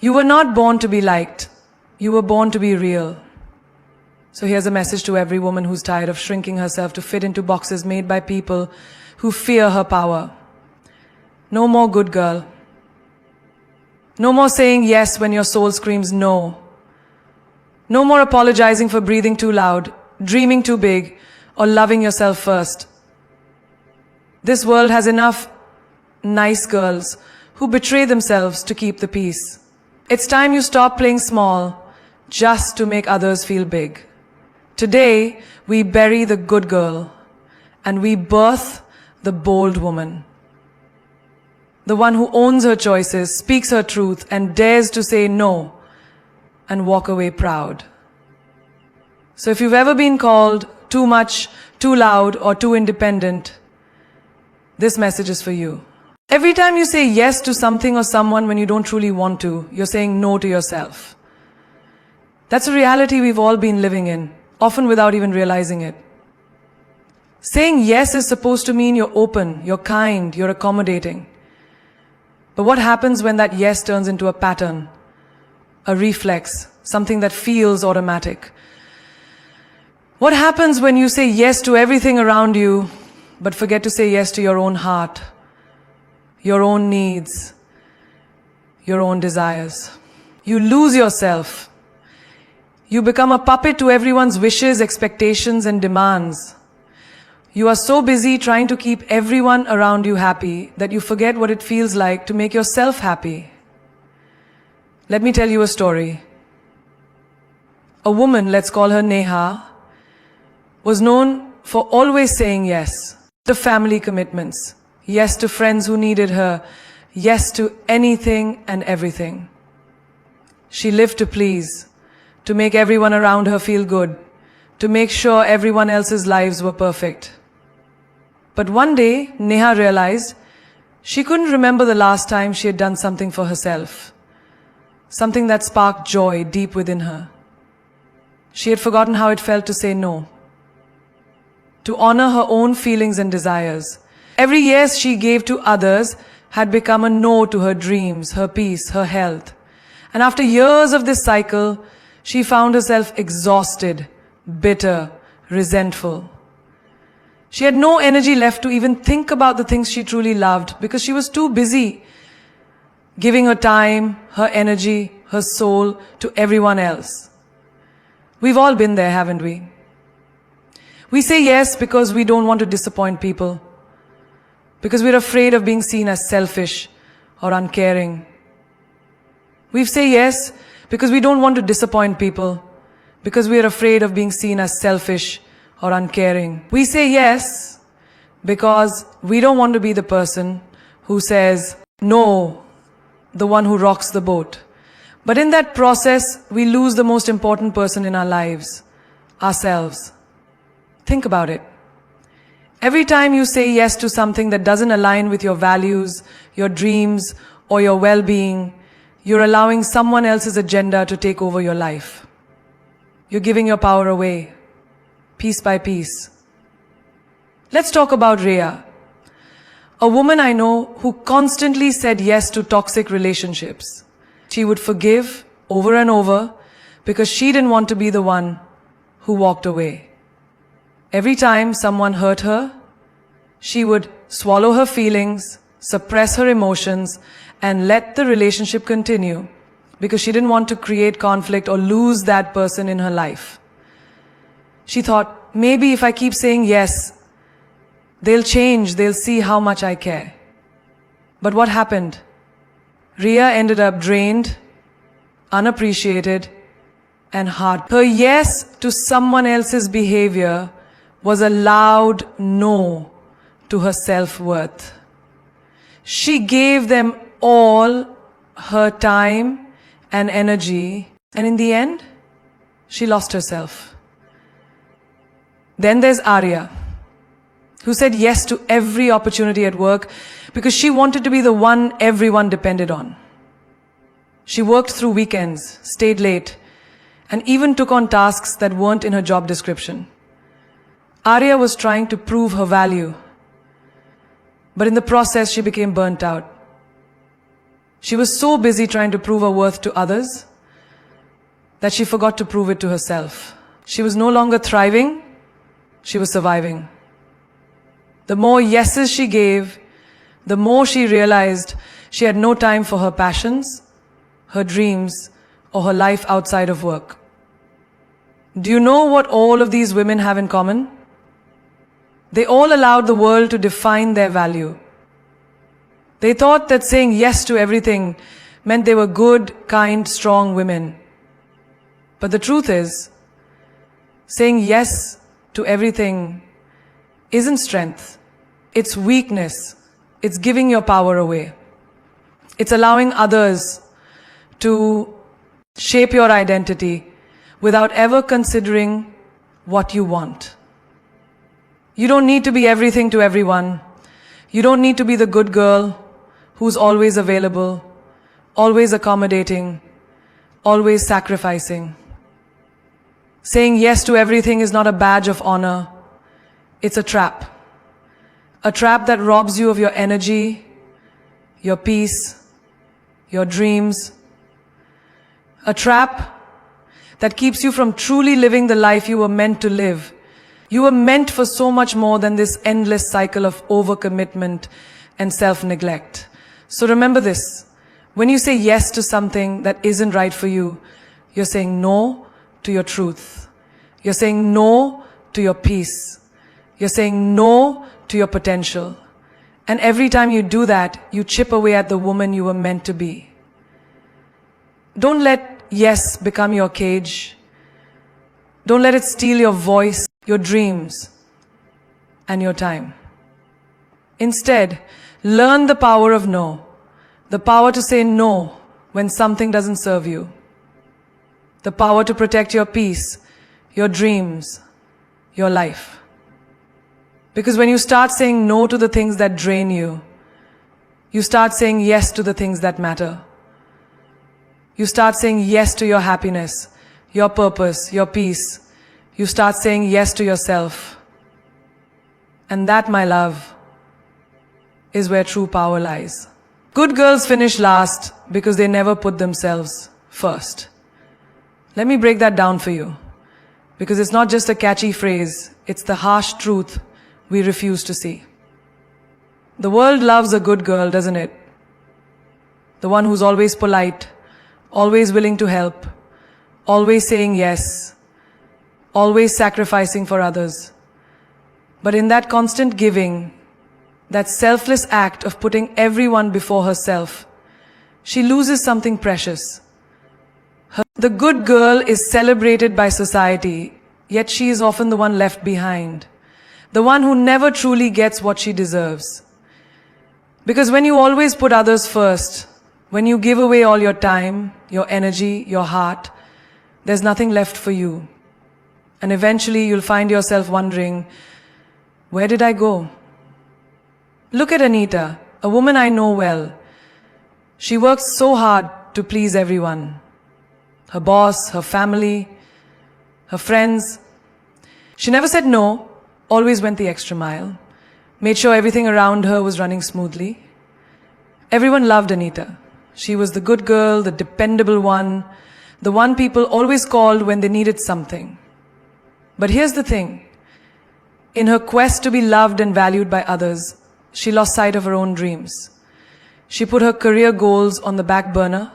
You were not born to be liked. You were born to be real. So here's a message to every woman who's tired of shrinking herself to fit into boxes made by people who fear her power. No more good girl. No more saying yes when your soul screams no. No more apologizing for breathing too loud, dreaming too big, or loving yourself first. This world has enough nice girls who betray themselves to keep the peace. It's time you stop playing small just to make others feel big. Today, we bury the good girl and we birth the bold woman. The one who owns her choices, speaks her truth, and dares to say no and walk away proud. So if you've ever been called too much, too loud, or too independent, this message is for you. Every time you say yes to something or someone when you don't truly want to, you're saying no to yourself. That's a reality we've all been living in, often without even realizing it. Saying yes is supposed to mean you're open, you're kind, you're accommodating. But what happens when that yes turns into a pattern, a reflex, something that feels automatic? What happens when you say yes to everything around you, but forget to say yes to your own heart, your own needs, your own desires? You lose yourself. You become a puppet to everyone's wishes, expectations, and demands. You are so busy trying to keep everyone around you happy that you forget what it feels like to make yourself happy. Let me tell you a story. A woman, let's call her Neha, was known for always saying yes to family commitments, yes to friends who needed her, yes to anything and everything. She lived to please, to make everyone around her feel good, to make sure everyone else's lives were perfect. But one day, Neha realized she couldn't remember the last time she had done something for herself, something that sparked joy deep within her. She had forgotten how it felt to say no, to honor her own feelings and desires. Every yes she gave to others had become a no to her dreams, her peace, her health. And after years of this cycle, she found herself exhausted, bitter, resentful. She had no energy left to even think about the things she truly loved because she was too busy giving her time, her energy, her soul to everyone else. We've all been there, haven't we? We say yes because we don't want to disappoint people, because we're afraid of being seen as selfish or uncaring. We say yes because we don't want to disappoint people, because we're afraid of being seen as selfish or uncaring. We say yes because we don't want to be the person who says no, the one who rocks the boat. But in that process, we lose the most important person in our lives, ourselves. Think about it. Every time you say yes to something that doesn't align with your values, your dreams, or your well-being, you're allowing someone else's agenda to take over your life. You're giving your power away, piece by piece. Let's talk about Rhea, a woman I know who constantly said yes to toxic relationships. She would forgive over and over because she didn't want to be the one who walked away. Every time someone hurt her, she would swallow her feelings, suppress her emotions, and let the relationship continue because she didn't want to create conflict or lose that person in her life. She thought, maybe if I keep saying yes, they'll change, they'll see how much I care. But what happened? Rhea ended up drained, unappreciated, and hard. Her yes to someone else's behavior was a loud no to her self-worth. She gave them all her time and energy, and in the end, she lost herself. Then there's Arya, who said yes to every opportunity at work because she wanted to be the one everyone depended on. She worked through weekends, stayed late, and even took on tasks that weren't in her job description. Arya was trying to prove her value, but in the process she became burnt out. She was so busy trying to prove her worth to others that she forgot to prove it to herself. She was no longer thriving, she was surviving. The more yeses she gave, the more she realized she had no time for her passions, her dreams, or her life outside of work. Do you know what all of these women have in common? They all allowed the world to define their value. They thought that saying yes to everything meant they were good, kind, strong women. But the truth is, saying yes to everything isn't strength. It's weakness. It's giving your power away. It's allowing others to shape your identity without ever considering what you want. You don't need to be everything to everyone. You don't need to be the good girl who's always available, always accommodating, always sacrificing. Saying yes to everything is not a badge of honor. It's a trap. A trap that robs you of your energy, your peace, your dreams. A trap that keeps you from truly living the life you were meant to live. You were meant for so much more than this endless cycle of overcommitment and self-neglect. So remember this. When you say yes to something that isn't right for you, you're saying no to your truth. You're saying no to your peace. You're saying no to your potential. And every time you do that, you chip away at the woman you were meant to be. Don't let yes become your cage. Don't let it steal your voice, your dreams, and your time. Instead, learn the power of no. The power to say no when something doesn't serve you. The power to protect your peace, your dreams, your life. Because when you start saying no to the things that drain you, you start saying yes to the things that matter. You start saying yes to your happiness, your purpose, your peace. You start saying yes to yourself. And that, my love, is where true power lies. Good girls finish last because they never put themselves first. Let me break that down for you. Because it's not just a catchy phrase, it's the harsh truth we refuse to see. The world loves a good girl, doesn't it? The one who's always polite, always willing to help, always saying yes, always sacrificing for others. But in that constant giving, that selfless act of putting everyone before herself, she loses something precious. The good girl is celebrated by society, yet she is often the one left behind. The one who never truly gets what she deserves. Because when you always put others first, when you give away all your time, your energy, your heart, there's nothing left for you. And eventually you'll find yourself wondering, where did I go? Look at Anita, a woman I know well. She works so hard to please everyone. Her boss, her family, her friends. She never said no, always went the extra mile, made sure everything around her was running smoothly. Everyone loved Anita. She was the good girl, the dependable one, the one people always called when they needed something. But here's the thing. In her quest to be loved and valued by others, she lost sight of her own dreams. She put her career goals on the back burner.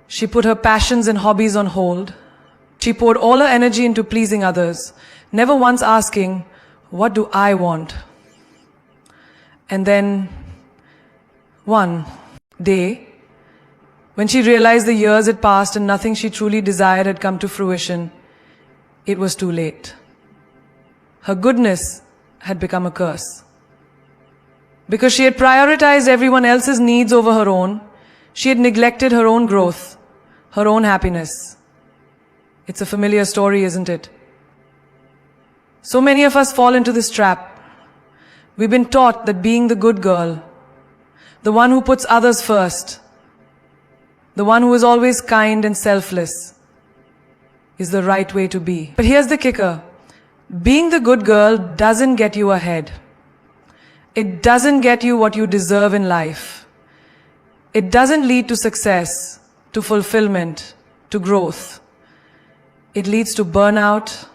She put her passions and hobbies on hold. She poured all her energy into pleasing others, never once asking, what do I want? And then, one day, when she realized the years had passed and nothing she truly desired had come to fruition, it was too late. Her goodness had become a curse. Because she had prioritized everyone else's needs over her own, she had neglected her own growth, her own happiness. It's a familiar story, isn't it? So many of us fall into this trap. We've been taught that being the good girl, the one who puts others first, the one who is always kind and selfless, is the right way to be. But here's the kicker. Being the good girl doesn't get you ahead. It doesn't get you what you deserve in life. It doesn't lead to success, to fulfillment, to growth. It leads to burnout,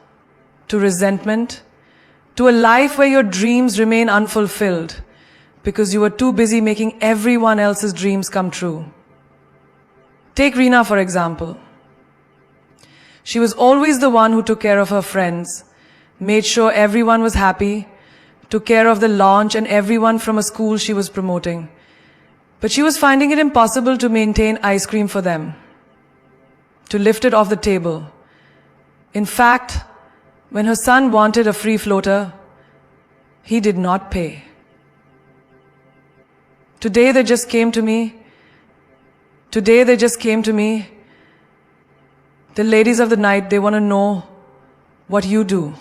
to resentment, to a life where your dreams remain unfulfilled because you were too busy making everyone else's dreams come true. Take Reena, for example. She was always the one who took care of her friends, made sure everyone was happy, took care of the launch and everyone from a school she was promoting. But she was finding it impossible to maintain ice cream for them, to lift it off the table. In fact, when her son wanted a free floater, he did not pay. Today they just came to me. The ladies of the night, they want to know what you do.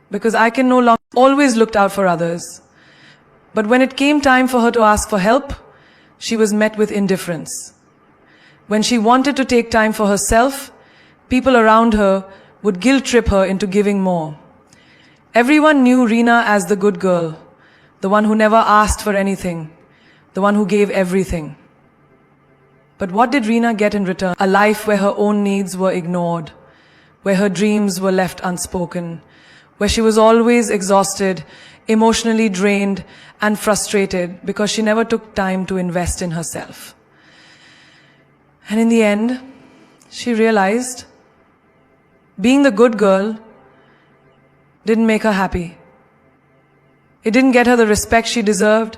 Because I can no longer always looked out for others. But when it came time for her to ask for help, she was met with indifference. When she wanted to take time for herself, people around her would guilt trip her into giving more. Everyone knew Reena as the good girl, the one who never asked for anything, the one who gave everything. But what did Reena get in return? A life where her own needs were ignored, where her dreams were left unspoken, where she was always exhausted, emotionally drained, and frustrated because she never took time to invest in herself. And in the end, she realized being the good girl didn't make her happy. It didn't get her the respect she deserved.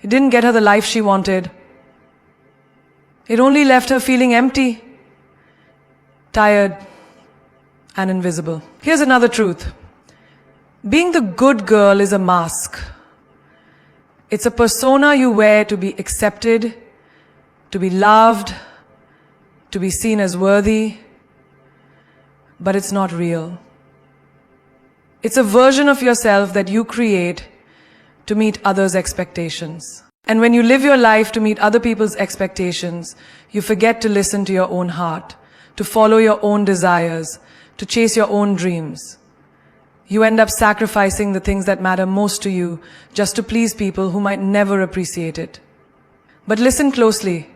It didn't get her the life she wanted. It only left her feeling empty, tired, and invisible. Here's another truth. Being the good girl is a mask. It's a persona you wear to be accepted, to be loved, to be seen as worthy, but it's not real. It's a version of yourself that you create to meet others' expectations. And when you live your life to meet other people's expectations, you forget to listen to your own heart, to follow your own desires, to chase your own dreams. You end up sacrificing the things that matter most to you just to please people who might never appreciate it. But listen closely.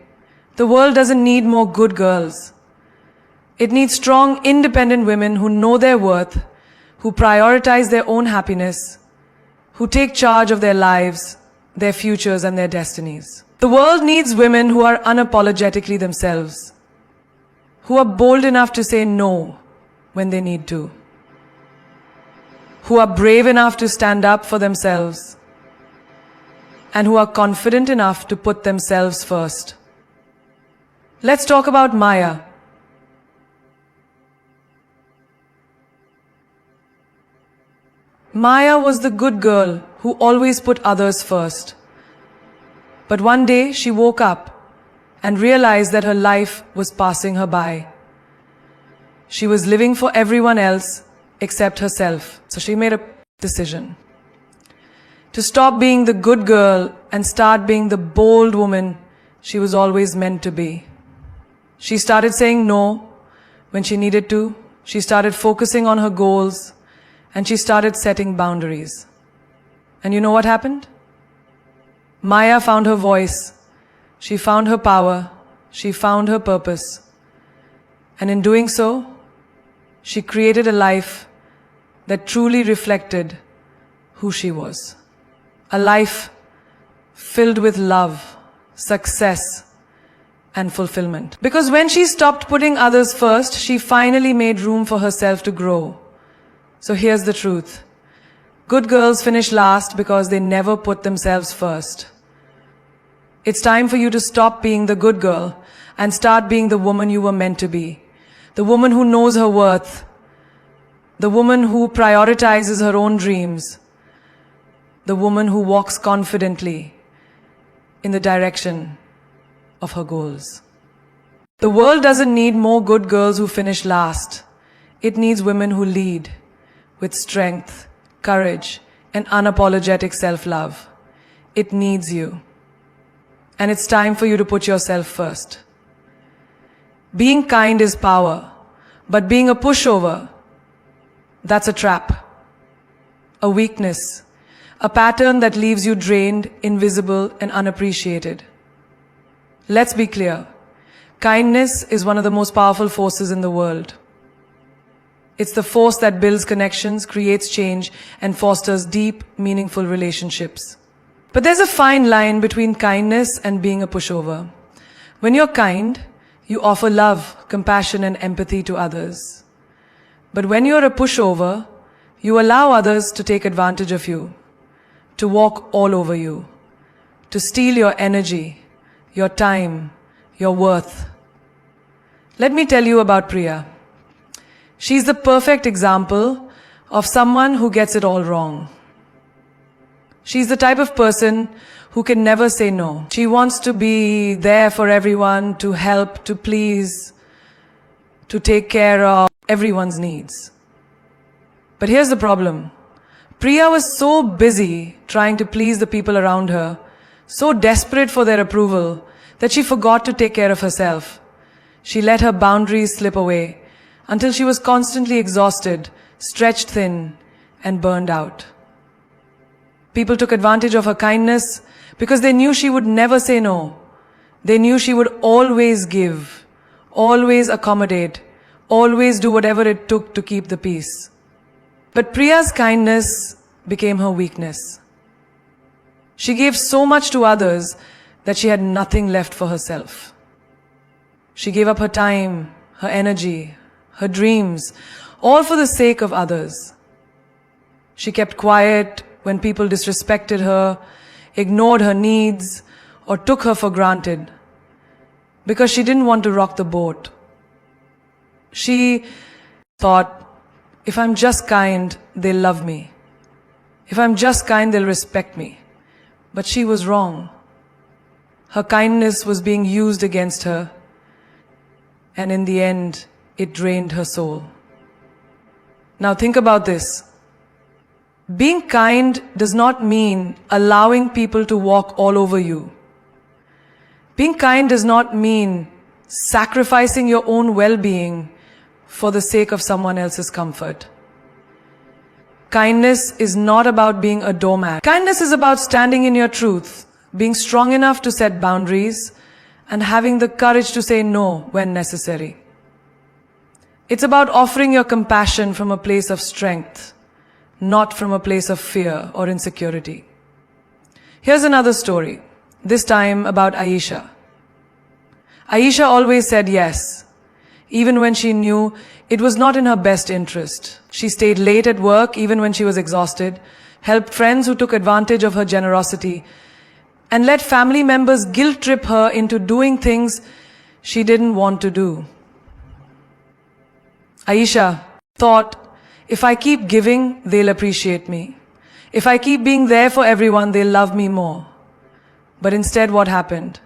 The world doesn't need more good girls. It needs strong, independent women who know their worth, who prioritize their own happiness, who take charge of their lives, their futures, and their destinies. The world needs women who are unapologetically themselves, who are bold enough to say no when they need to, who are brave enough to stand up for themselves, and who are confident enough to put themselves first. Let's talk about Maya. Maya was the good girl who always put others first. But one day she woke up and realized that her life was passing her by. She was living for everyone else except herself. So she made a decision to stop being the good girl and start being the bold woman she was always meant to be. She started saying no when she needed to. She started focusing on her goals. And she started setting boundaries. And you know what happened? Maya found her voice. She found her power. She found her purpose. And in doing so, she created a life that truly reflected who she was. A life filled with love, success, and fulfillment. Because when she stopped putting others first, she finally made room for herself to grow. So here's the truth. Good girls finish last because they never put themselves first. It's time for you to stop being the good girl and start being the woman you were meant to be. The woman who knows her worth. The woman who prioritizes her own dreams. The woman who walks confidently in the direction of her goals. The world doesn't need more good girls who finish last. It needs women who lead with strength, courage, and unapologetic self-love. It needs you. And it's time for you to put yourself first. Being kind is power, but being a pushover, that's a trap, a weakness, a pattern that leaves you drained, invisible, and unappreciated. Let's be clear. Kindness is one of the most powerful forces in the world. It's the force that builds connections, creates change, and fosters deep, meaningful relationships. But there's a fine line between kindness and being a pushover. When you're kind, you offer love, compassion, and empathy to others. But when you're a pushover, you allow others to take advantage of you, to walk all over you, to steal your energy, your time, your worth. Let me tell you about Priya. She's the perfect example of someone who gets it all wrong. She's the type of person who can never say no. She wants to be there for everyone, to help, to please, to take care of everyone's needs. But here's the problem. Priya was so busy trying to please the people around her, so desperate for their approval, that she forgot to take care of herself. She let her boundaries slip away until she was constantly exhausted, stretched thin, and burned out. People took advantage of her kindness because they knew she would never say no. They knew she would always give, always accommodate, always do whatever it took to keep the peace. But Priya's kindness became her weakness. She gave so much to others that she had nothing left for herself. She gave up her time, her energy, her dreams, all for the sake of others. She kept quiet when people disrespected her, ignored her needs, or took her for granted, because she didn't want to rock the boat. She thought, if I'm just kind, they'll love me. If I'm just kind, they'll respect me. But she was wrong. Her kindness was being used against her, and in the end, it drained her soul. Now think about this. Being kind does not mean allowing people to walk all over you. Being kind does not mean sacrificing your own well-being for the sake of someone else's comfort. Kindness is not about being a doormat. Kindness is about standing in your truth, being strong enough to set boundaries, and having the courage to say no when necessary. It's about offering your compassion from a place of strength, not from a place of fear or insecurity. Here's another story, this time about Aisha. Aisha always said yes, even when she knew it was not in her best interest. She stayed late at work even when she was exhausted, helped friends who took advantage of her generosity, and let family members guilt-trip her into doing things she didn't want to do. Aisha thought, if I keep giving, they'll appreciate me. If I keep being there for everyone, they'll love me more. But instead, what happened?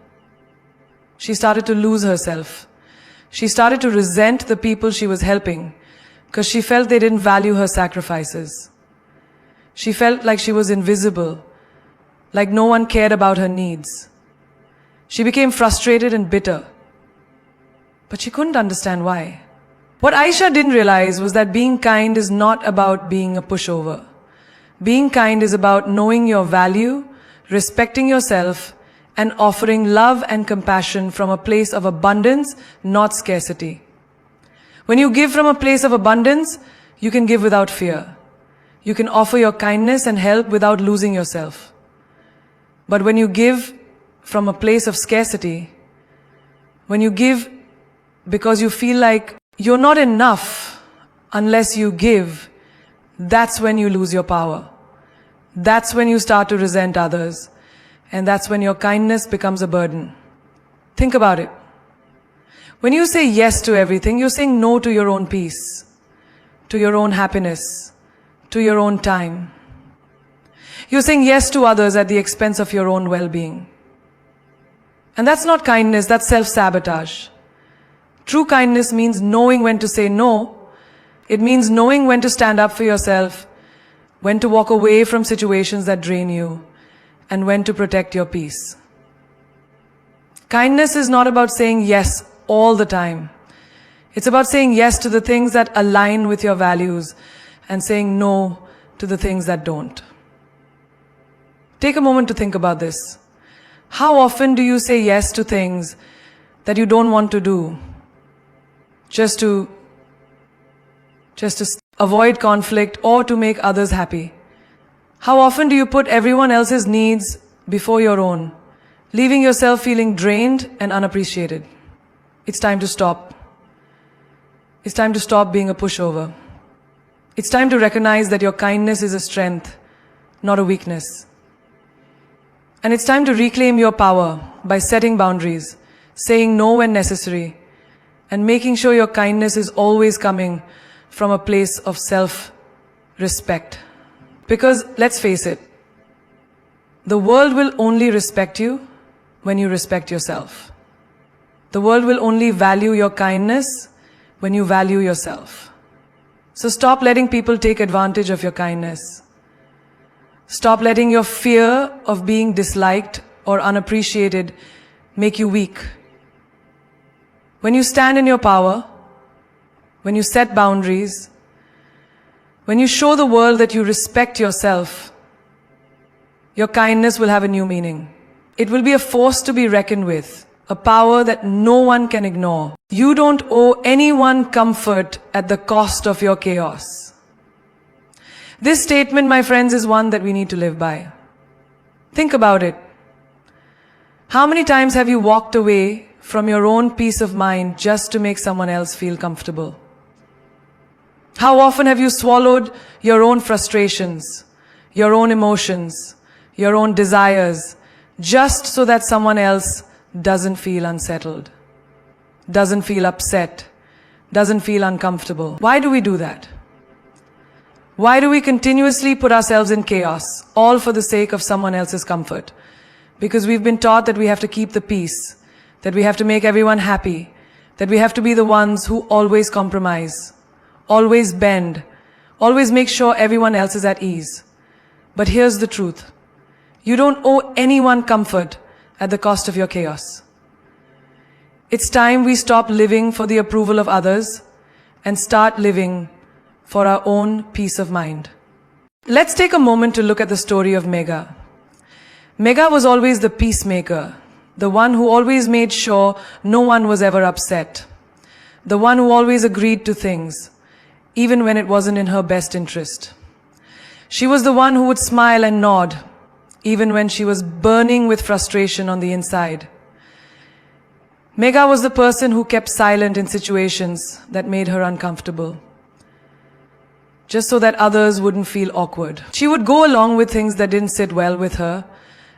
She started to lose herself. She started to resent the people she was helping because she felt they didn't value her sacrifices. She felt like she was invisible, like no one cared about her needs. She became frustrated and bitter, but she couldn't understand why. What Aisha didn't realize was that being kind is not about being a pushover. Being kind is about knowing your value, respecting yourself, and offering love and compassion from a place of abundance, not scarcity. When you give from a place of abundance, you can give without fear. You can offer your kindness and help without losing yourself. But when you give from a place of scarcity, when you give because you feel like you're not enough unless you give, that's when you lose your power. That's when you start to resent others. And that's when your kindness becomes a burden. Think about it. When you say yes to everything, you're saying no to your own peace, to your own happiness, to your own time. You're saying yes to others at the expense of your own well-being. And that's not kindness, that's self-sabotage. True kindness means knowing when to say no. It means knowing when to stand up for yourself, when to walk away from situations that drain you, and when to protect your peace. Kindness is not about saying yes all the time. It's about saying yes to the things that align with your values and saying no to the things that don't. Take a moment to think about this. How often do you say yes to things that you don't want to do just to avoid conflict or to make others happy? How often do you put everyone else's needs before your own, leaving yourself feeling drained and unappreciated? It's time to stop. It's time to stop being a pushover. It's time to recognize that your kindness is a strength, not a weakness. And it's time to reclaim your power by setting boundaries, saying no when necessary, and making sure your kindness is always coming from a place of self-respect. Because let's face it, the world will only respect you when you respect yourself. The world will only value your kindness when you value yourself. So stop letting people take advantage of your kindness. Stop letting your fear of being disliked or unappreciated make you weak. When you stand in your power, when you set boundaries, when you show the world that you respect yourself, your kindness will have a new meaning. It will be a force to be reckoned with, a power that no one can ignore. You don't owe anyone comfort at the cost of your chaos. This statement, my friends, is one that we need to live by. Think about it. How many times have you walked away from your own peace of mind just to make someone else feel comfortable? How often have you swallowed your own frustrations, your own emotions, your own desires, just so that someone else doesn't feel unsettled, doesn't feel upset, doesn't feel uncomfortable? Why do we do that? Why do we continuously put ourselves in chaos, all for the sake of someone else's comfort? Because we've been taught that we have to keep the peace, that we have to make everyone happy, that we have to be the ones who always compromise, always bend, always make sure everyone else is at ease. But here's the truth. You don't owe anyone comfort at the cost of your chaos. It's time we stop living for the approval of others and start living for our own peace of mind. Let's take a moment to look at the story of Megha. Megha was always the peacemaker, the one who always made sure no one was ever upset, the one who always agreed to things, even when it wasn't in her best interest. She was the one who would smile and nod, even when she was burning with frustration on the inside. Megha was the person who kept silent in situations that made her uncomfortable, just so that others wouldn't feel awkward. She would go along with things that didn't sit well with her,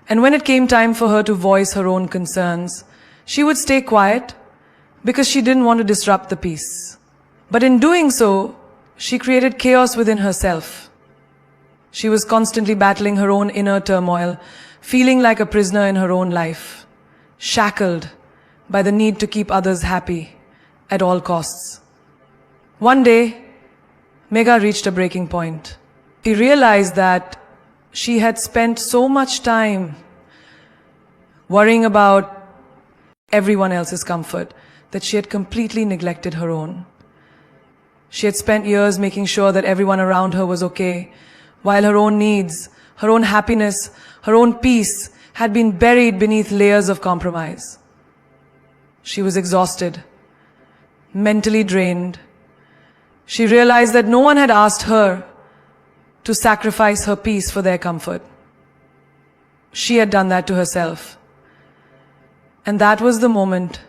and when it came time for her to voice her own concerns, she would stay quiet because she didn't want to disrupt the peace. But in doing so, she created chaos within herself. She was constantly battling her own inner turmoil, feeling like a prisoner in her own life, shackled by the need to keep others happy at all costs. One day, Megha reached a breaking point. She realized that she had spent so much time worrying about everyone else's comfort that she had completely neglected her own. She had spent years making sure that everyone around her was okay, while her own needs, her own happiness, her own peace had been buried beneath layers of compromise. She was exhausted, mentally drained. She realized that no one had asked her to sacrifice her peace for their comfort. She had done that to herself. And that was the moment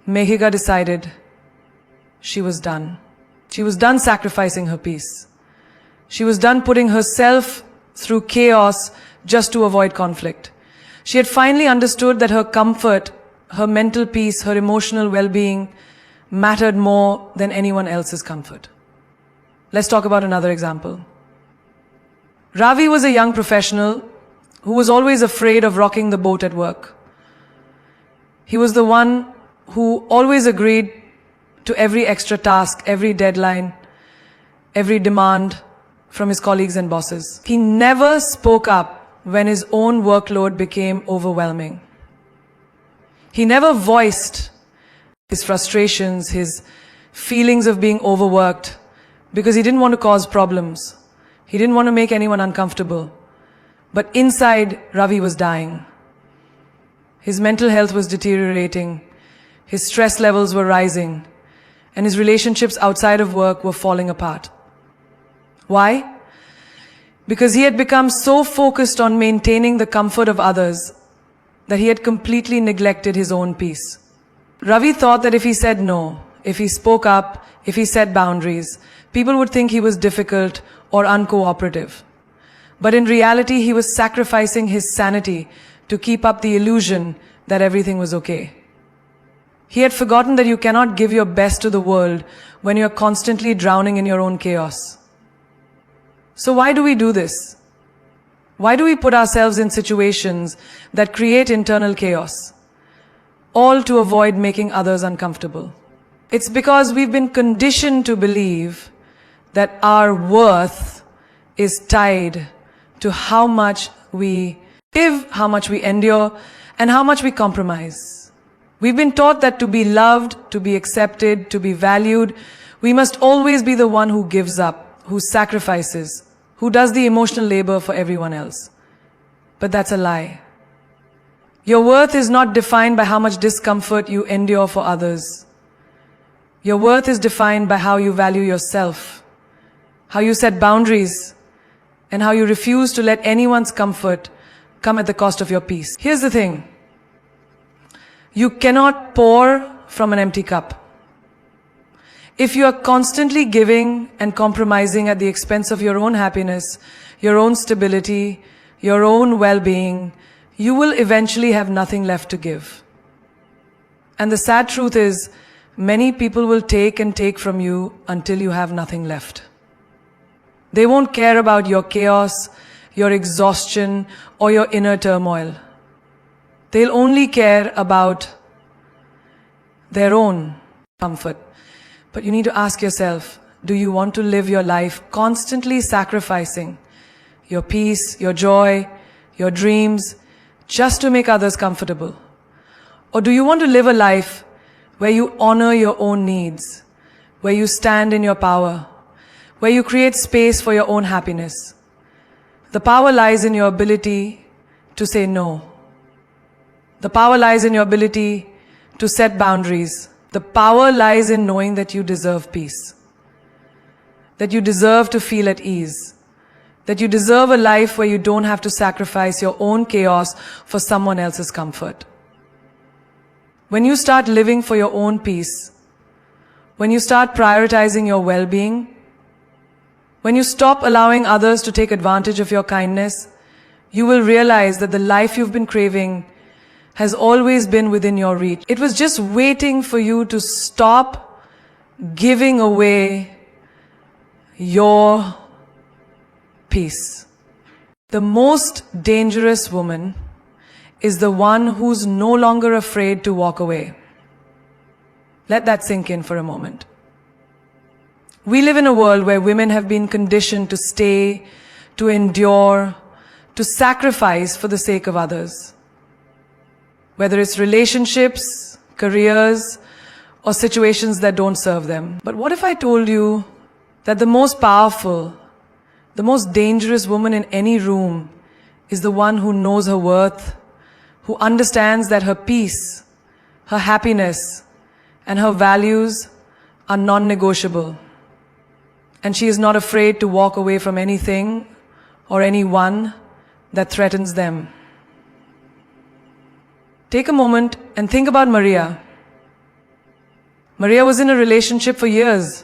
Megha decided she was done. She was done sacrificing her peace. She was done putting herself through chaos just to avoid conflict. She had finally understood that her comfort, her mental peace, her emotional well-being mattered more than anyone else's comfort. Let's talk about another example. Ravi was a young professional who was always afraid of rocking the boat at work. He was the one who always agreed to every extra task, every deadline, every demand from his colleagues and bosses. He never spoke up when his own workload became overwhelming. He never voiced his frustrations, his feelings of being overworked, because he didn't want to cause problems. He didn't want to make anyone uncomfortable. But inside, Ravi was dying. His mental health was deteriorating, his stress levels were rising, and his relationships outside of work were falling apart. Why? Because he had become so focused on maintaining the comfort of others that he had completely neglected his own peace. Ravi thought that if he said no, if he spoke up, if he set boundaries, people would think he was difficult or uncooperative. But in reality, he was sacrificing his sanity to keep up the illusion that everything was okay. He had forgotten that you cannot give your best to the world when you're constantly drowning in your own chaos. So why do we do this? Why do we put ourselves in situations that create internal chaos? All to avoid making others uncomfortable. It's because we've been conditioned to believe that our worth is tied to how much we give, how much we endure, and how much we compromise. We've been taught that to be loved, to be accepted, to be valued, we must always be the one who gives up, who sacrifices, who does the emotional labor for everyone else. But that's a lie. Your worth is not defined by how much discomfort you endure for others. Your worth is defined by how you value yourself, how you set boundaries, and how you refuse to let anyone's comfort come at the cost of your peace. Here's the thing. You cannot pour from an empty cup. If you are constantly giving and compromising at the expense of your own happiness, your own stability, your own well-being, you will eventually have nothing left to give. And the sad truth is, many people will take and take from you until you have nothing left. They won't care about your chaos, your exhaustion, or your inner turmoil. They'll only care about their own comfort. But you need to ask yourself, do you want to live your life constantly sacrificing your peace, your joy, your dreams, just to make others comfortable? Or do you want to live a life where you honor your own needs, where you stand in your power, where you create space for your own happiness? The power lies in your ability to say no. The power lies in your ability to set boundaries. The power lies in knowing that you deserve peace, that you deserve to feel at ease, that you deserve a life where you don't have to sacrifice your own chaos for someone else's comfort. When you start living for your own peace, when you start prioritizing your well-being, when you stop allowing others to take advantage of your kindness, you will realize that the life you've been craving has always been within your reach. It was just waiting for you to stop giving away your peace. The most dangerous woman is the one who's no longer afraid to walk away. Let that sink in for a moment. We live in a world where women have been conditioned to stay, to endure, to sacrifice for the sake of others. Whether it's relationships, careers, or situations that don't serve them. But what if I told you that the most powerful, the most dangerous woman in any room is the one who knows her worth, who understands that her peace, her happiness, and her values are non-negotiable. And she is not afraid to walk away from anything or anyone that threatens them. Take a moment and think about Maria. Maria was in a relationship for years.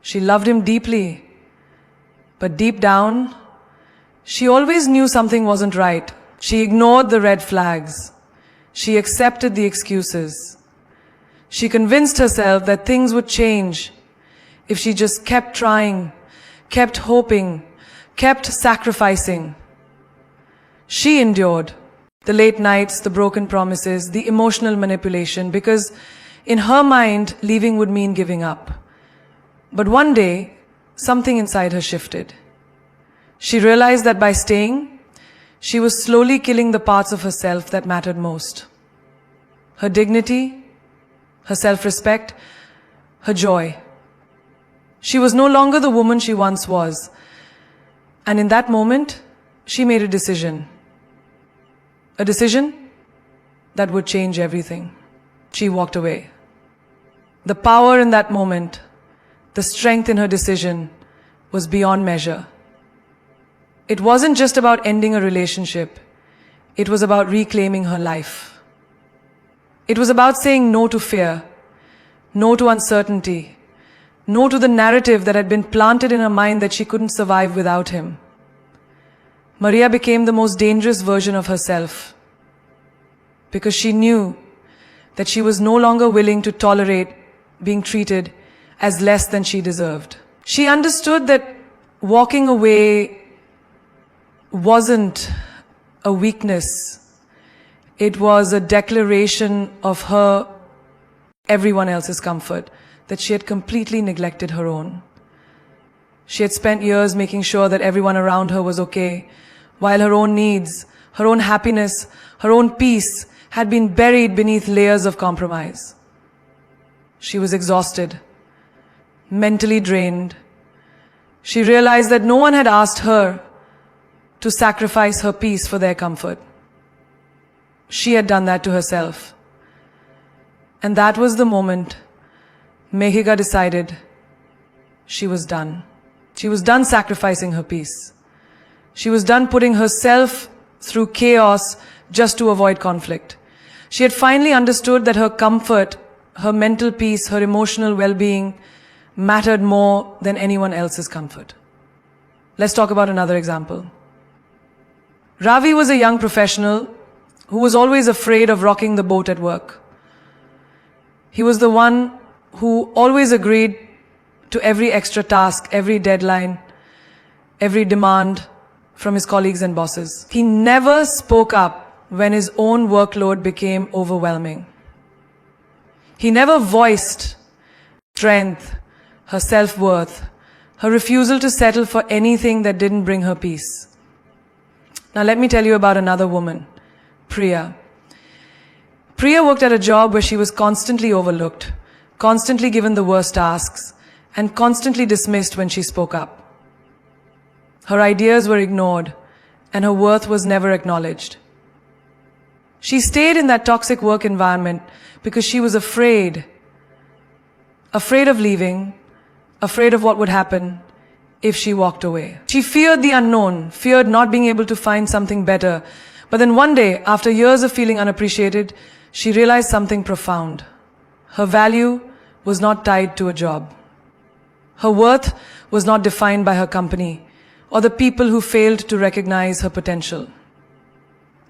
She loved him deeply. But deep down, she always knew something wasn't right. She ignored the red flags. She accepted the excuses. She convinced herself that things would change if she just kept trying, kept hoping, kept sacrificing. She endured the late nights, the broken promises, the emotional manipulation, because in her mind, leaving would mean giving up. But one day, something inside her shifted. She realized that by staying, she was slowly killing the parts of herself that mattered most. Her dignity, her self-respect, her joy. She was no longer the woman she once was. And in that moment, she made a decision. A decision that would change everything. She walked away. The power in that moment, the strength in her decision was beyond measure. It wasn't just about ending a relationship. It was about reclaiming her life. It was about saying no to fear, no to uncertainty, no to the narrative that had been planted in her mind that she couldn't survive without him. Maria became the most dangerous version of herself because she knew that she was no longer willing to tolerate being treated as less than she deserved. She understood that walking away wasn't a weakness. It was a declaration of everyone else's comfort, that she had completely neglected her own. She had spent years making sure that everyone around her was okay, while her own needs, her own happiness, her own peace had been buried beneath layers of compromise. She was exhausted, mentally drained. She realized that no one had asked her to sacrifice her peace for their comfort. She had done that to herself. And that was the moment Mehika decided she was done. She was done sacrificing her peace. She was done putting herself through chaos just to avoid conflict. She had finally understood that her comfort, her mental peace, her emotional well-being mattered more than anyone else's comfort. Let's talk about another example. Ravi was a young professional who was always afraid of rocking the boat at work. He was the one who always agreed to every extra task, every deadline, every demand from his colleagues and bosses. He never spoke up when his own workload became overwhelming. He never voiced strength, her self-worth, her refusal to settle for anything that didn't bring her peace. Now let me tell you about another woman, Priya. Priya worked at a job where she was constantly overlooked, constantly given the worst tasks, and constantly dismissed when she spoke up. Her ideas were ignored, and her worth was never acknowledged. She stayed in that toxic work environment because she was afraid of leaving, afraid of what would happen if she walked away. She feared the unknown, feared not being able to find something better. But then one day, after years of feeling unappreciated, she realized something profound. Her value was not tied to a job. Her worth was not defined by her company or the people who failed to recognize her potential.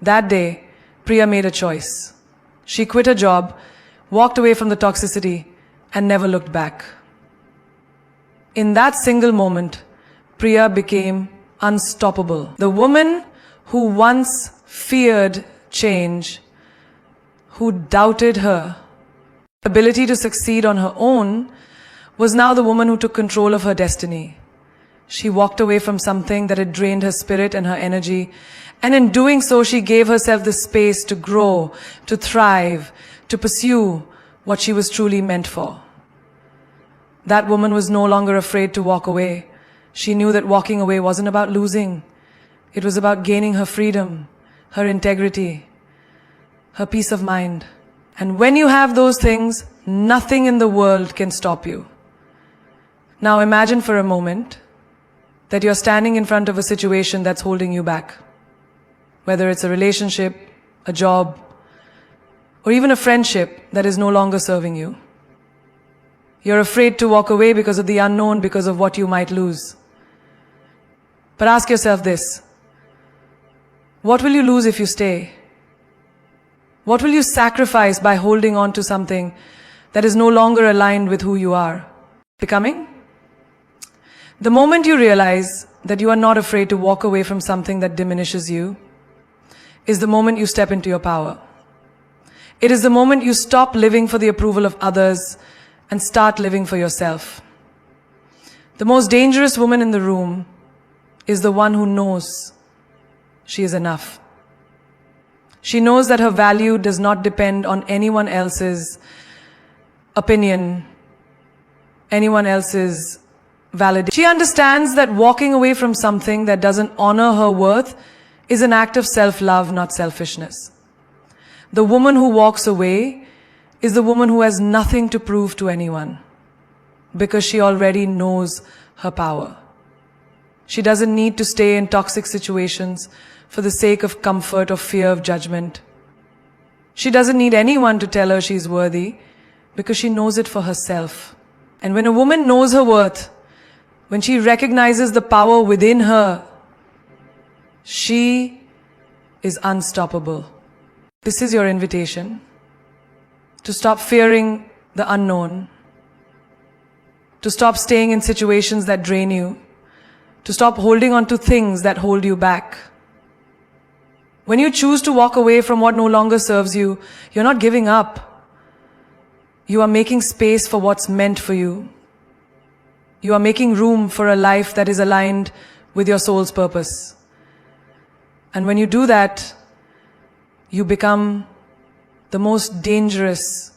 That day, Priya made a choice. She quit her job, walked away from the toxicity, and never looked back. In that single moment, Priya became unstoppable. The woman who once feared change, who doubted her ability to succeed on her own, was now the woman who took control of her destiny. She walked away from something that had drained her spirit and her energy, and in doing so, she gave herself the space to grow, to thrive, to pursue what she was truly meant for. That woman was no longer afraid to walk away. She knew that walking away wasn't about losing. It was about gaining her freedom, her integrity, her peace of mind. And when you have those things, nothing in the world can stop you. Now imagine for a moment that you're standing in front of a situation that's holding you back. Whether it's a relationship, a job, or even a friendship that is no longer serving you. You're afraid to walk away because of the unknown, because of what you might lose. But ask yourself this: what will you lose if you stay? What will you sacrifice by holding on to something that is no longer aligned with who you are becoming? The moment you realize that you are not afraid to walk away from something that diminishes you is the moment you step into your power. It is the moment you stop living for the approval of others and start living for yourself. The most dangerous woman in the room is the one who knows she is enough. She knows that her value does not depend on anyone else's opinion, anyone else's validation. She understands that walking away from something that doesn't honor her worth is an act of self-love, not selfishness. The woman who walks away is the woman who has nothing to prove to anyone, because she already knows her power. She doesn't need to stay in toxic situations for the sake of comfort or fear of judgment. She doesn't need anyone to tell her she's worthy, because she knows it for herself. And when a woman knows her worth, when she recognizes the power within her, she is unstoppable. This is your invitation to stop fearing the unknown, to stop staying in situations that drain you, to stop holding on to things that hold you back. When you choose to walk away from what no longer serves you, you're not giving up. You are making space for what's meant for you. You are making room for a life that is aligned with your soul's purpose. And when you do that, you become the most dangerous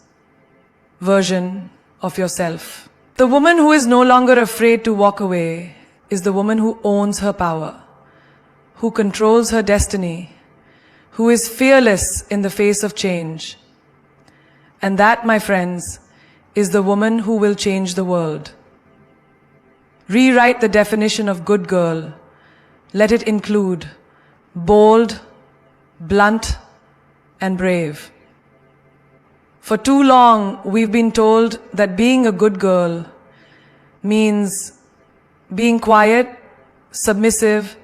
version of yourself. The woman who is no longer afraid to walk away is the woman who owns her power, who controls her destiny, who is fearless in the face of change. And that, my friends, is the woman who will change the world. Rewrite the definition of good girl. Let it include bold, blunt, and brave. For too long, we've been told that being a good girl means being quiet, submissive,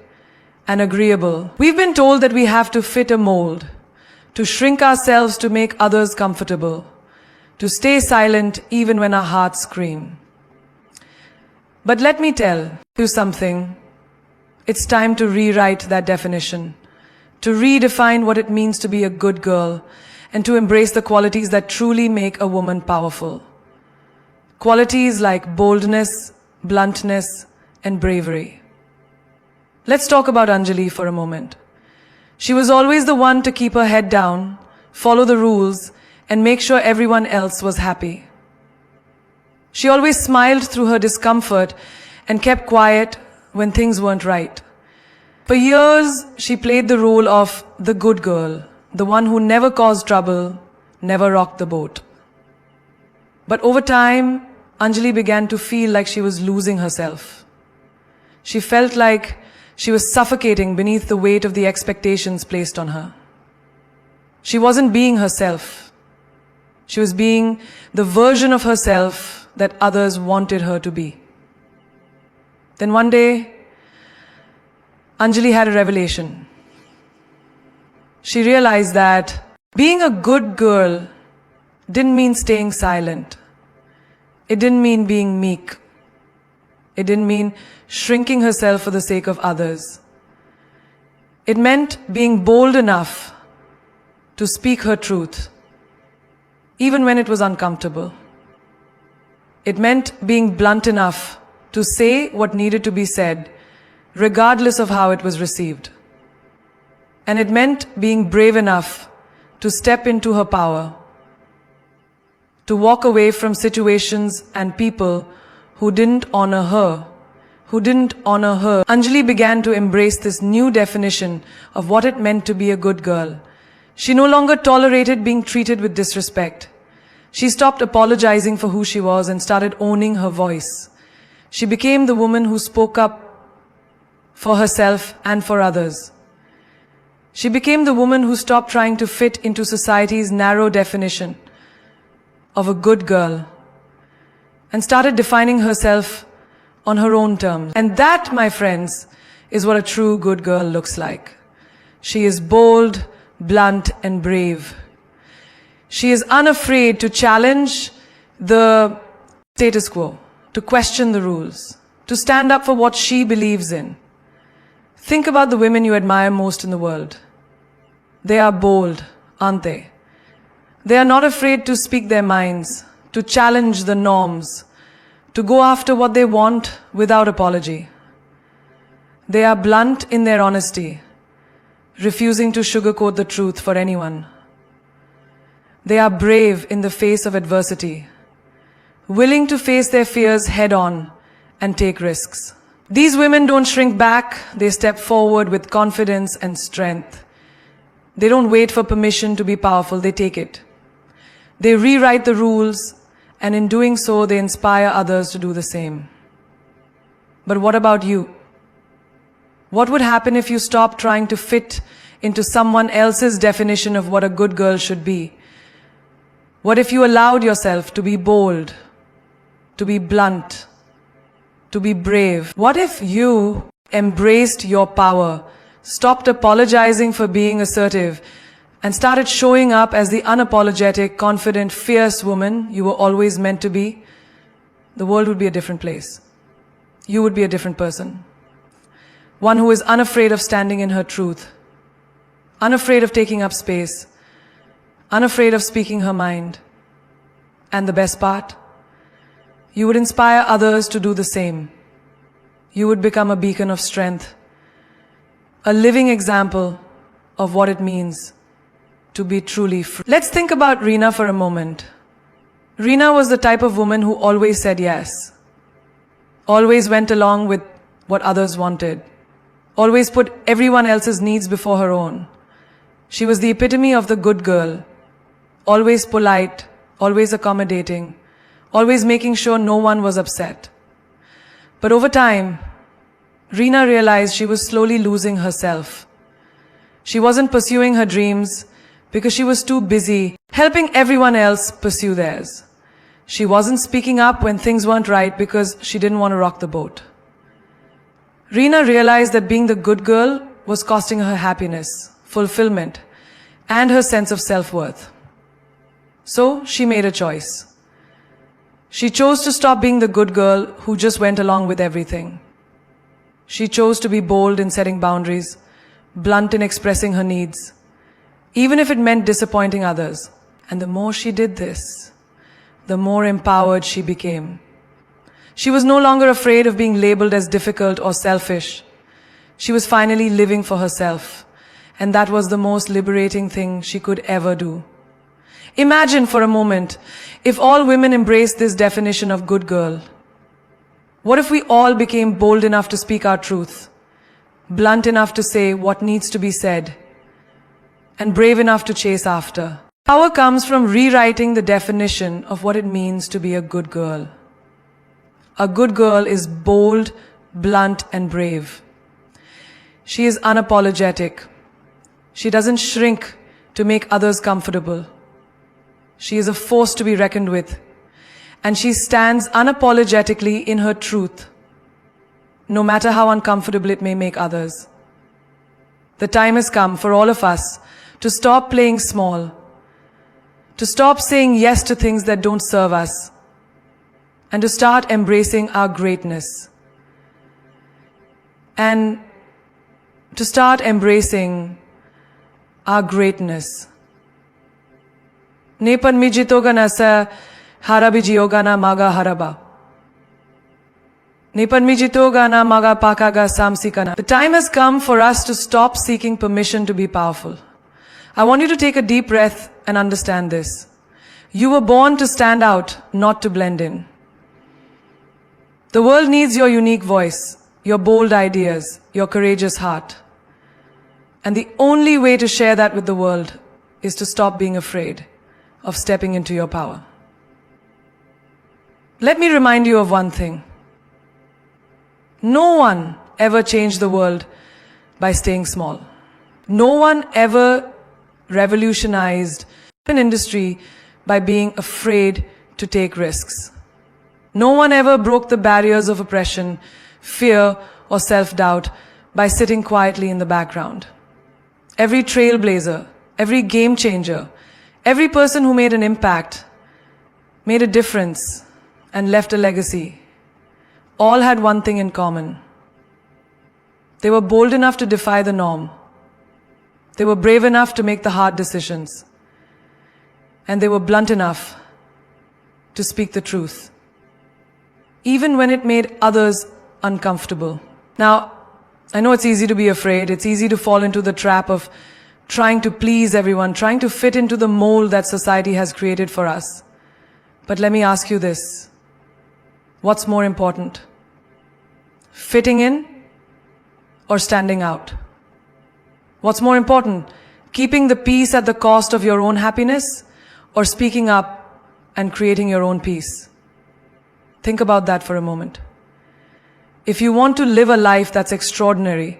and agreeable. We've been told that we have to fit a mold, to shrink ourselves to make others comfortable, to stay silent even when our hearts scream. But let me tell you something. It's time to rewrite that definition, to redefine what it means to be a good girl, and to embrace the qualities that truly make a woman powerful. Qualities like boldness, bluntness, and bravery. Let's talk about Anjali for a moment. She was always the one to keep her head down, follow the rules, and make sure everyone else was happy. She always smiled through her discomfort and kept quiet when things weren't right. For years, she played the role of the good girl, the one who never caused trouble, never rocked the boat. But over time, Anjali began to feel like she was losing herself. She felt like she was suffocating beneath the weight of the expectations placed on her. She wasn't being herself. She was being the version of herself that others wanted her to be. Then one day, Anjali had a revelation. She realized that being a good girl didn't mean staying silent. It didn't mean being meek. It didn't mean shrinking herself for the sake of others. It meant being bold enough to speak her truth, even when it was uncomfortable. It meant being blunt enough to say what needed to be said, regardless of how it was received. And it meant being brave enough to step into her power, to walk away from situations and people who didn't honor her, Anjali began to embrace this new definition of what it meant to be a good girl. She no longer tolerated being treated with disrespect. She stopped apologizing for who she was and started owning her voice. She became the woman who spoke up for herself and for others. She became the woman who stopped trying to fit into society's narrow definition of a good girl and started defining herself on her own terms. And that, my friends, is what a true good girl looks like. She is bold, blunt, and brave. She is unafraid to challenge the status quo, to question the rules, to stand up for what she believes in. Think about the women you admire most in the world. They are bold, aren't they? They are not afraid to speak their minds, to challenge the norms, to go after what they want without apology. They are blunt in their honesty, refusing to sugarcoat the truth for anyone. They are brave in the face of adversity, willing to face their fears head on and take risks. These women don't shrink back, they step forward with confidence and strength. They don't wait for permission to be powerful, they take it. They rewrite the rules, and in doing so, they inspire others to do the same. But what about you? What would happen if you stopped trying to fit into someone else's definition of what a good girl should be? What if you allowed yourself to be bold, to be blunt, to be brave? What if you embraced your power, stopped apologizing for being assertive, and started showing up as the unapologetic, confident, fierce woman you were always meant to be? The world would be a different place. You would be a different person. One who is unafraid of standing in her truth, unafraid of taking up space, unafraid of speaking her mind. And the best part? You would inspire others to do the same. You would become a beacon of strength, a living example of what it means to be truly free. Let's think about Reena for a moment. Reena was the type of woman who always said yes, always went along with what others wanted, always put everyone else's needs before her own. She was the epitome of the good girl, always polite, always accommodating, always making sure no one was upset. But over time, Reena realized she was slowly losing herself. She wasn't pursuing her dreams because she was too busy helping everyone else pursue theirs. She wasn't speaking up when things weren't right because she didn't want to rock the boat. Reena realized that being the good girl was costing her happiness, fulfillment, and her sense of self-worth. So she made a choice. She chose to stop being the good girl who just went along with everything. She chose to be bold in setting boundaries, blunt in expressing her needs, even if it meant disappointing others. And the more she did this, the more empowered she became. She was no longer afraid of being labeled as difficult or selfish. She was finally living for herself, and that was the most liberating thing she could ever do. Imagine for a moment if all women embraced this definition of good girl. What if we all became bold enough to speak our truth, blunt enough to say what needs to be said, and brave enough to chase after? Power comes from rewriting the definition of what it means to be a good girl. A good girl is bold, blunt, and brave. She is unapologetic. She doesn't shrink to make others comfortable. She is a force to be reckoned with. And she stands unapologetically in her truth, no matter how uncomfortable it may make others. The time has come for all of us to stop playing small, to stop saying yes to things that don't serve us, and to start embracing our greatness. And to start embracing our greatness. Nepan mi jitoga na sa harabi jioga na maga haraba. Nepan mi jitoga na maga pakaga samsikana. The time has come for us to stop seeking permission to be powerful. I want you to take a deep breath and understand this. You were born to stand out, not to blend in. The world needs your unique voice, your bold ideas, your courageous heart. And the only way to share that with the world is to stop being afraid of stepping into your power. Let me remind you of one thing. No one ever changed the world by staying small. No one ever revolutionized an industry by being afraid to take risks. No one ever broke the barriers of oppression, fear, or self-doubt by sitting quietly in the background. Every trailblazer, every game changer, every person who made an impact, made a difference, and left a legacy, all had one thing in common. They were bold enough to defy the norm. They were brave enough to make the hard decisions. And they were blunt enough to speak the truth, even when it made others uncomfortable. Now, I know it's easy to be afraid. It's easy to fall into the trap of trying to please everyone, trying to fit into the mold that society has created for us. But let me ask you this. What's more important? Fitting in or standing out? What's more important? Keeping the peace at the cost of your own happiness, or speaking up and creating your own peace? Think about that for a moment. If you want to live a life that's extraordinary,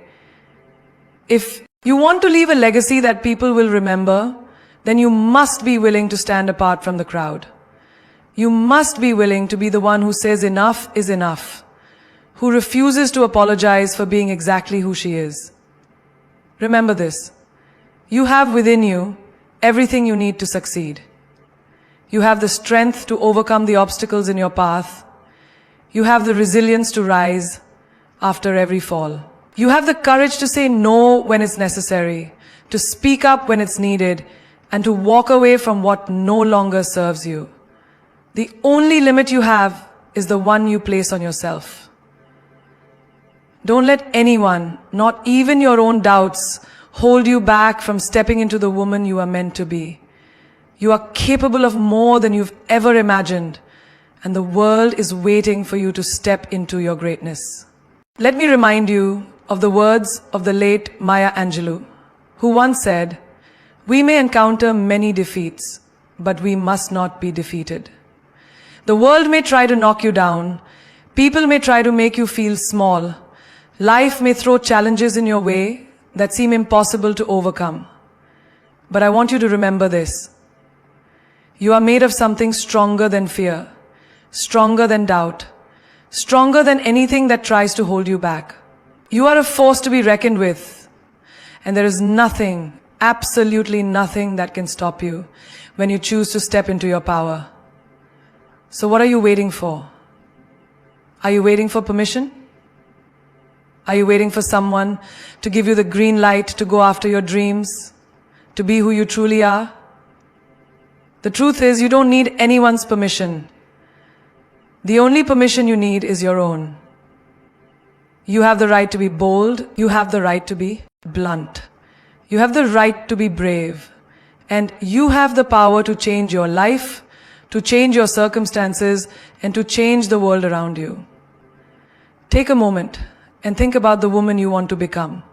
if you want to leave a legacy that people will remember, then you must be willing to stand apart from the crowd. You must be willing to be the one who says enough is enough, who refuses to apologize for being exactly who she is. Remember this. You have within you everything you need to succeed. You have the strength to overcome the obstacles in your path. You have the resilience to rise after every fall. You have the courage to say no when it's necessary, to speak up when it's needed, and to walk away from what no longer serves you. The only limit you have is the one you place on yourself. Don't let anyone, not even your own doubts, hold you back from stepping into the woman you are meant to be. You are capable of more than you've ever imagined, and the world is waiting for you to step into your greatness. Let me remind you of the words of the late Maya Angelou, who once said, "We may encounter many defeats, but we must not be defeated." The world may try to knock you down, people may try to make you feel small, life may throw challenges in your way that seem impossible to overcome. But I want you to remember this. You are made of something stronger than fear, stronger than doubt, stronger than anything that tries to hold you back. You are a force to be reckoned with, and there is nothing, absolutely nothing that can stop you when you choose to step into your power. So what are you waiting for? Are you waiting for permission? Are you waiting for someone to give you the green light to go after your dreams, to be who you truly are? The truth is, you don't need anyone's permission. The only permission you need is your own. You have the right to be bold. You have the right to be blunt. You have the right to be brave. And you have the power to change your life, to change your circumstances, and to change the world around you. Take a moment and think about the woman you want to become.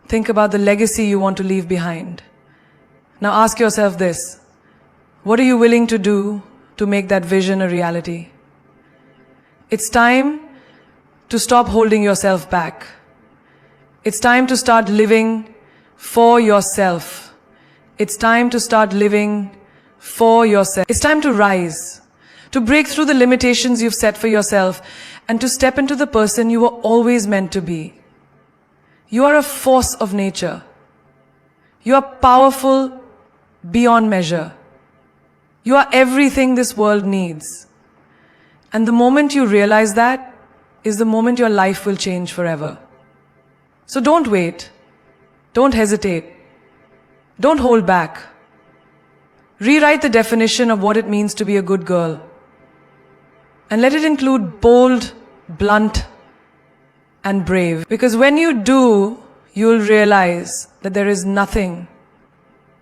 Think about the legacy you want to leave behind. Now ask yourself this. What are you willing to do to make that vision a reality? It's time to stop holding yourself back. It's time to start living for yourself. It's time to start living for yourself. It's time to rise, to break through the limitations you've set for yourself, and to step into the person you were always meant to be. You are a force of nature. You are powerful beyond measure. You are everything this world needs. And the moment you realize that is the moment your life will change forever. So don't wait. Don't hesitate. Don't hold back. Rewrite the definition of what it means to be a good girl. And let it include bold, blunt, and brave. Because when you do, you'll realize that there is nothing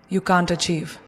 you can't achieve.